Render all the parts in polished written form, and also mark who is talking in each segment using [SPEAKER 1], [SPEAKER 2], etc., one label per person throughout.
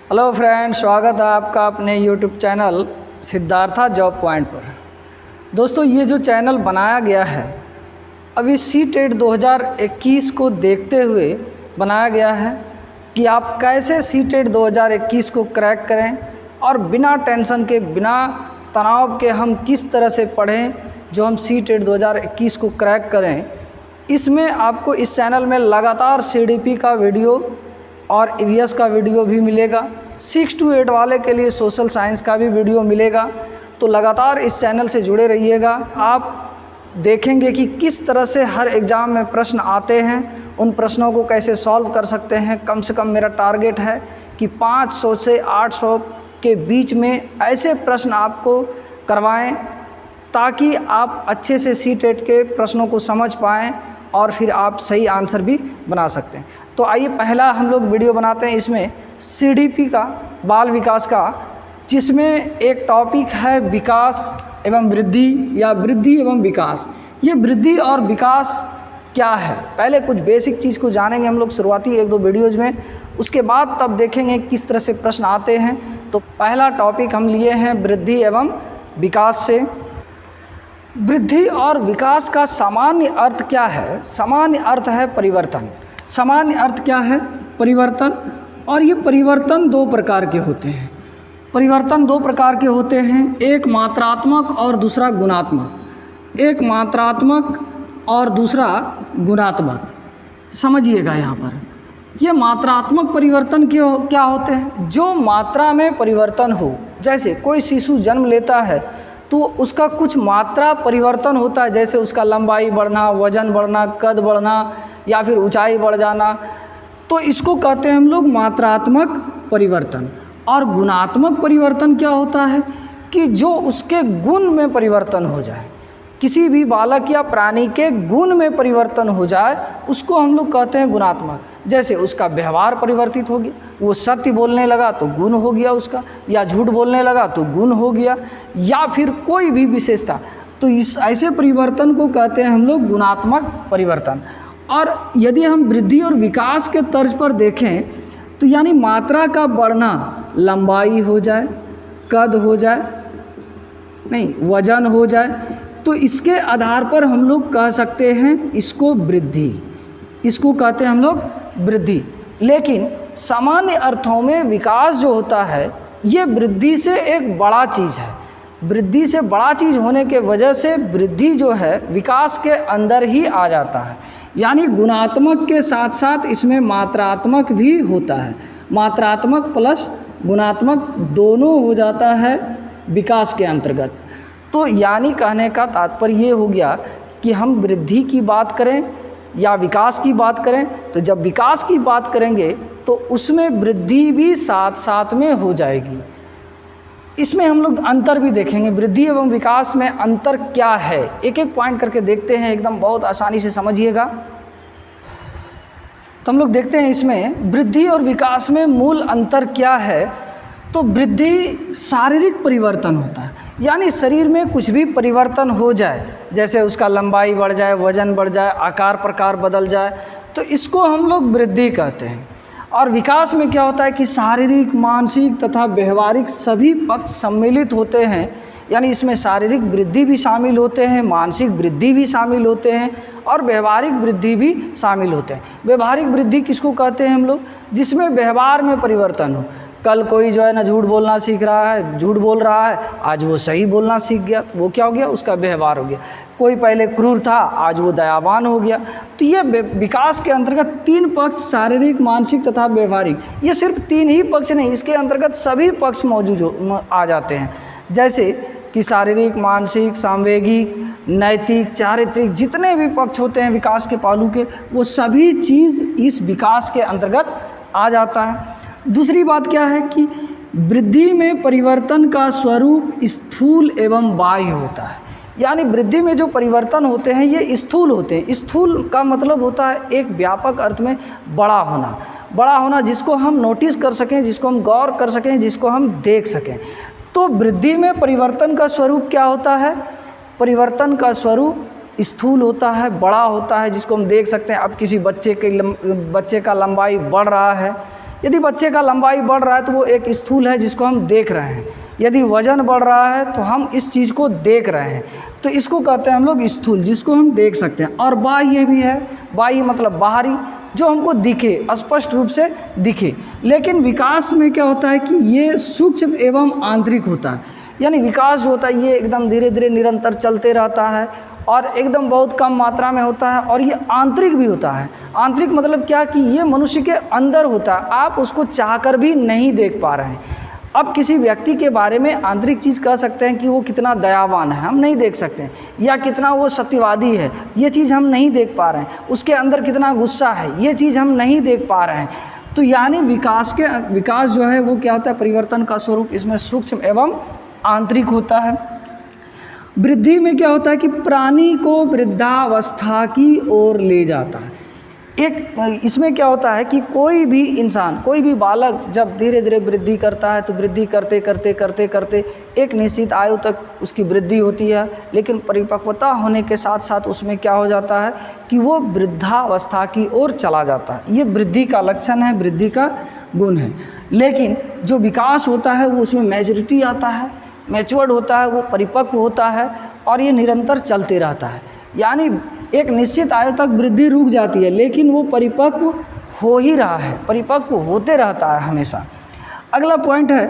[SPEAKER 1] Hello friend, स्वागत है आपका अपने YouTube channel Siddhartha job point पर। दोस्तों, ये जो चैनल बनाया गया है अभी सीटेट 2021 को देखते हुए बनाया गया है कि आप कैसे सीटेट 2021 को क्रैक करें और बिना टेंशन के, बिना तनाव के हम किस तरह से पढ़ें जो हम सीटेट 2021 को क्रैक करें। इसमें आपको इस चैनल में लगातार सीडीपी का वीडियो और ईवीएस का वीडियो भी मिलेगा। 6 to 8 वाले के लिए सोशल साइंस का भी वीडियो मिलेगा। तो लगातार इस चैनल से जुड़े रहिएगा। आप देखेंगे कि किस तरह से हर एग्ज़ाम में प्रश्न आते हैं, उन प्रश्नों को कैसे सॉल्व कर सकते हैं। कम से कम मेरा टारगेट है कि 500 से 800 के बीच में ऐसे प्रश्न आपको करवाएं ताकि आप अच्छे से सीटेट के प्रश्नों को समझ पाएँ और फिर आप सही आंसर भी बना सकते हैं। तो आइए पहला हम लोग वीडियो बनाते हैं इसमें सीडीपी का, बाल विकास का, जिसमें एक टॉपिक है विकास एवं वृद्धि या वृद्धि एवं विकास। ये वृद्धि और विकास क्या है, पहले कुछ बेसिक चीज़ को जानेंगे हम लोग शुरुआती 1-2 वीडियोज़ में। उसके बाद तब देखेंगे किस तरह से प्रश्न आते हैं। तो पहला टॉपिक हम लिए हैं वृद्धि एवं विकास से। वृद्धि और विकास का सामान्य अर्थ क्या है? सामान्य अर्थ है परिवर्तन। सामान्य अर्थ क्या है? परिवर्तन। और ये परिवर्तन 2 प्रकार के होते हैं। परिवर्तन 2 प्रकार के होते हैं, एक मात्रात्मक और दूसरा गुणात्मक। एक मात्रात्मक और दूसरा गुणात्मक। समझिएगा यहाँ पर, ये मात्रात्मक परिवर्तन क्या होते हैं? जो मात्रा में परिवर्तन हो, जैसे कोई शिशु जन्म लेता है तो उसका कुछ मात्रा परिवर्तन होता है, जैसे उसका लंबाई बढ़ना, वजन बढ़ना, कद बढ़ना या फिर ऊंचाई बढ़ जाना। तो इसको कहते हैं हम लोग मात्रात्मक परिवर्तन। और गुणात्मक परिवर्तन क्या होता है कि जो उसके गुण में परिवर्तन हो जाए, किसी भी बालक या प्राणी के गुण में परिवर्तन हो जाए, उसको हम लोग कहते हैं गुणात्मक। जैसे उसका व्यवहार परिवर्तित हो गया, वो सत्य बोलने लगा तो गुण हो गया उसका, या झूठ बोलने लगा तो गुण हो गया, या फिर कोई भी विशेषता। तो इस ऐसे परिवर्तन को कहते हैं हम लोग गुणात्मक परिवर्तन। और यदि हम वृद्धि और विकास के तर्ज पर देखें तो यानी मात्रा का बढ़ना, लंबाई हो जाए, कद हो जाए, नहीं वजन हो जाए, तो इसके आधार पर हम लोग कह सकते हैं इसको वृद्धि। इसको कहते हैं हम लोग वृद्धि। लेकिन सामान्य अर्थों में विकास जो होता है ये वृद्धि से एक बड़ा चीज़ है। वृद्धि से बड़ा चीज़ होने के वजह से वृद्धि जो है विकास के अंदर ही आ जाता है। यानी गुणात्मक के साथ साथ इसमें मात्रात्मक भी होता है। मात्रात्मक प्लस गुणात्मक दोनों हो जाता है विकास के अंतर्गत। तो यानी कहने का तात्पर्य ये हो गया कि हम वृद्धि की बात करें या विकास की बात करें, तो जब विकास की बात करेंगे तो उसमें वृद्धि भी साथ साथ में हो जाएगी। इसमें हम लोग अंतर भी देखेंगे, वृद्धि एवं विकास में अंतर क्या है, एक एक पॉइंट करके देखते हैं, एकदम बहुत आसानी से समझिएगा। तो हम लोग देखते हैं इसमें वृद्धि और विकास में मूल अंतर क्या है। तो वृद्धि शारीरिक परिवर्तन होता है, यानी शरीर में कुछ भी परिवर्तन हो जाए, जैसे उसका लंबाई बढ़ जाए, वजन बढ़ जाए, आकार प्रकार बदल जाए, तो इसको हम लोग वृद्धि कहते हैं। और विकास में क्या होता है कि शारीरिक, मानसिक तथा व्यवहारिक सभी पक्ष सम्मिलित होते हैं। यानी इसमें शारीरिक वृद्धि भी शामिल होते हैं, मानसिक वृद्धि भी शामिल होते हैं और व्यवहारिक वृद्धि भी शामिल होते हैं। व्यवहारिक वृद्धि किसको कहते हैं हम लोग? जिसमें व्यवहार में परिवर्तन हो। कल कोई जो है ना झूठ बोलना सीख रहा है, झूठ बोल रहा है, आज वो सही बोलना सीख गया, तो वो क्या हो गया? उसका व्यवहार हो गया। कोई पहले क्रूर था, आज वो दयावान हो गया। तो ये विकास के अंतर्गत 3 पक्ष, शारीरिक, मानसिक तथा व्यवहारिक, ये सिर्फ 3 ही पक्ष नहीं, इसके अंतर्गत सभी पक्ष मौजूद आ जाते हैं। जैसे कि शारीरिक, मानसिक, सांवेगिक, नैतिक, चारित्रिक, जितने भी पक्ष होते हैं विकास के पहलू के, वो सभी चीज़ इस विकास के अंतर्गत आ जाता है। दूसरी बात क्या है कि वृद्धि में परिवर्तन का स्वरूप स्थूल एवं बाह्य होता है। यानी वृद्धि में जो परिवर्तन होते हैं ये स्थूल होते हैं। स्थूल का मतलब होता है एक व्यापक अर्थ में बड़ा होना। बड़ा होना जिसको हम नोटिस कर सकें, जिसको हम गौर कर सकें, जिसको हम देख सकें। तो वृद्धि में परिवर्तन का स्वरूप क्या होता है? परिवर्तन का स्वरूप स्थूल होता है, बड़ा होता है, जिसको हम देख सकते हैं। अब किसी बच्चे का लंबाई बढ़ रहा है यदि बच्चे का लंबाई बढ़ रहा है तो वो एक स्थूल है जिसको हम देख रहे हैं, यदि वजन बढ़ रहा है तो हम इस चीज़ को देख रहे हैं, तो इसको कहते हैं हम लोग स्थूल, जिसको हम देख सकते हैं। और बाह्य भी है, बाह्य मतलब बाहरी, जो हमको दिखे, स्पष्ट रूप से दिखे। लेकिन विकास में क्या होता है कि ये सूक्ष्म एवं आंतरिक होता है, यानी विकास जो होता है ये एकदम धीरे धीरे निरंतर चलते रहता है और एकदम बहुत कम मात्रा में होता है, और ये आंतरिक भी होता है। आंतरिक मतलब क्या कि ये मनुष्य के अंदर होता है, आप उसको चाहकर भी नहीं देख पा रहे हैं। अब किसी व्यक्ति के बारे में आंतरिक चीज़ कह सकते हैं कि वो कितना दयावान है, हम नहीं देख सकते हैं, या कितना वो सत्यवादी है, ये चीज़ हम नहीं देख पा रहे हैं। उसके अंदर कितना गुस्सा है, ये चीज़ हम नहीं देख पा रहे हैं। तो यानी विकास जो है वो क्या होता है, परिवर्तन का स्वरूप इसमें सूक्ष्म एवं आंतरिक होता है। वृद्धि में क्या होता है कि प्राणी को वृद्धावस्था की ओर ले जाता है। एक इसमें क्या होता है कि कोई भी इंसान, कोई भी बालक जब धीरे धीरे वृद्धि करता है तो वृद्धि करते करते करते करते एक निश्चित आयु तक उसकी वृद्धि होती है, लेकिन परिपक्वता होने के साथ साथ उसमें क्या हो जाता है कि वो वृद्धावस्था की ओर चला जाता है। ये वृद्धि का लक्षण है, वृद्धि का गुण है। लेकिन जो विकास होता है वो उसमें मैच्योरिटी आता है, मैच्योर्ड होता है, वो परिपक्व होता है और ये निरंतर चलते रहता है। यानी एक निश्चित आयु तक वृद्धि रुक जाती है, लेकिन वो परिपक्व हो ही रहा है, परिपक्व होते रहता है हमेशा। अगला पॉइंट है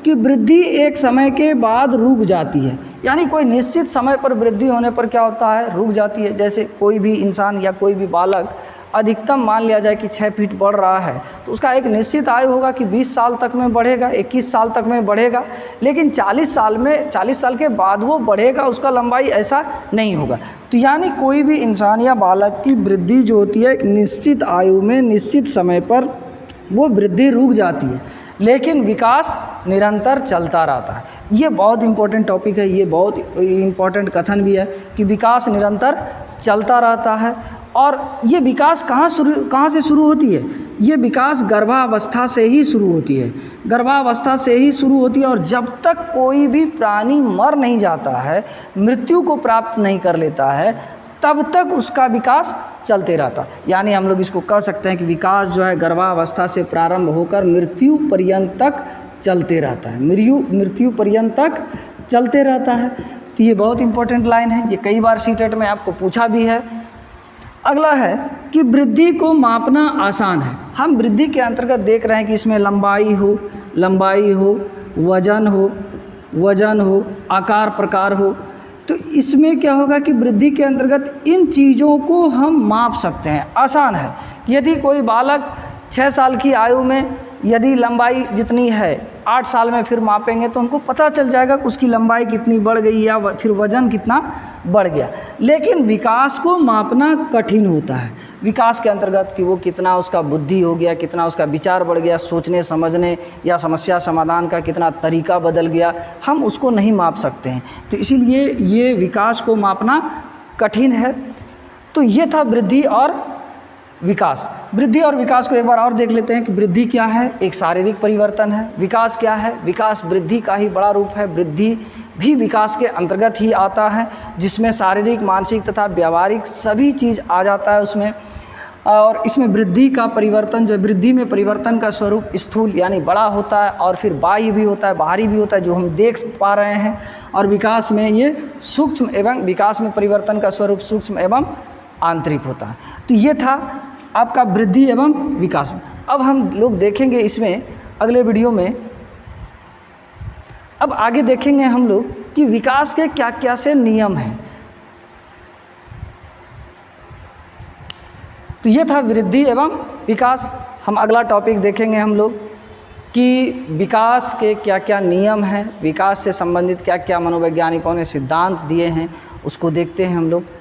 [SPEAKER 1] कि वृद्धि एक समय के बाद रुक जाती है, यानी कोई निश्चित समय पर वृद्धि होने पर क्या होता है, रुक जाती है। जैसे कोई भी इंसान या कोई भी बालक अधिकतम मान लिया जाए कि 6 फीट बढ़ रहा है, तो उसका एक निश्चित आयु होगा कि 20 साल तक में बढ़ेगा, 21 साल तक में बढ़ेगा, लेकिन 40 साल के बाद वो बढ़ेगा, उसका लंबाई ऐसा नहीं होगा। तो यानी कोई भी इंसान या बालक की वृद्धि जो होती है एक निश्चित आयु में निश्चित समय पर वो वृद्धि रुक जाती है, लेकिन विकास निरंतर चलता रहता है। ये बहुत इंपॉर्टेंट टॉपिक है, ये बहुत इंपॉर्टेंट कथन भी है कि विकास निरंतर चलता रहता है। और ये विकास कहाँ से शुरू होती है, ये विकास गर्भावस्था से ही शुरू होती है, गर्भावस्था से ही शुरू होती है। और जब तक कोई भी प्राणी मर नहीं जाता है, मृत्यु को प्राप्त नहीं कर लेता है, तब तक उसका विकास चलते रहता है। यानी हम लोग इसको कह सकते हैं कि विकास जो है गर्भावस्था से प्रारंभ होकर मृत्यु पर्यंत तक चलते रहता है, मृत्यु पर्यंत तक चलते रहता है। तो ये बहुत इंपॉर्टेंट लाइन है, ये कई बार सीटेट में आपको पूछा भी है। अगला है कि वृद्धि को मापना आसान है। हम वृद्धि के अंतर्गत देख रहे हैं कि इसमें लंबाई हो, वजन हो, आकार प्रकार हो। तो इसमें क्या होगा कि वृद्धि के अंतर्गत इन चीज़ों को हम माप सकते हैं, आसान है। यदि कोई बालक 6 साल की आयु में यदि लंबाई जितनी है 8 साल में फिर मापेंगे तो हमको पता चल जाएगा कि उसकी लंबाई कितनी बढ़ गई या फिर वजन कितना बढ़ गया। लेकिन विकास को मापना कठिन होता है, विकास के अंतर्गत कि वो कितना उसका बुद्धि हो गया, कितना उसका विचार बढ़ गया, सोचने समझने या समस्या समाधान का कितना तरीका बदल गया, हम उसको नहीं माप सकते हैं। तो इसीलिए ये विकास को मापना कठिन है। तो ये था वृद्धि और विकास। वृद्धि और विकास को एक बार और देख लेते हैं कि वृद्धि क्या है, एक शारीरिक परिवर्तन है। विकास क्या है, विकास वृद्धि का ही बड़ा रूप है। वृद्धि भी विकास के अंतर्गत ही आता है, जिसमें शारीरिक, मानसिक तथा व्यावहारिक सभी चीज़ आ जाता है उसमें। और इसमें वृद्धि का परिवर्तन जो वृद्धि में परिवर्तन का स्वरूप स्थूल यानी बड़ा होता है, और फिर बाह्य भी होता है, बाहरी भी होता है, जो हम देख पा रहे हैं। और विकास में ये सूक्ष्म एवं विकास में परिवर्तन का स्वरूप सूक्ष्म एवं आंतरिक होता है। तो ये था आपका वृद्धि एवं विकास। अब हम लोग देखेंगे इसमें अगले वीडियो में, अब आगे देखेंगे हम लोग कि विकास के क्या क्या से नियम हैं। तो ये था वृद्धि एवं विकास। हम अगला टॉपिक देखेंगे हम लोग कि विकास के क्या क्या नियम हैं, विकास से संबंधित क्या क्या मनोवैज्ञानिकों ने सिद्धांत दिए हैं, उसको देखते हैं हम लोग।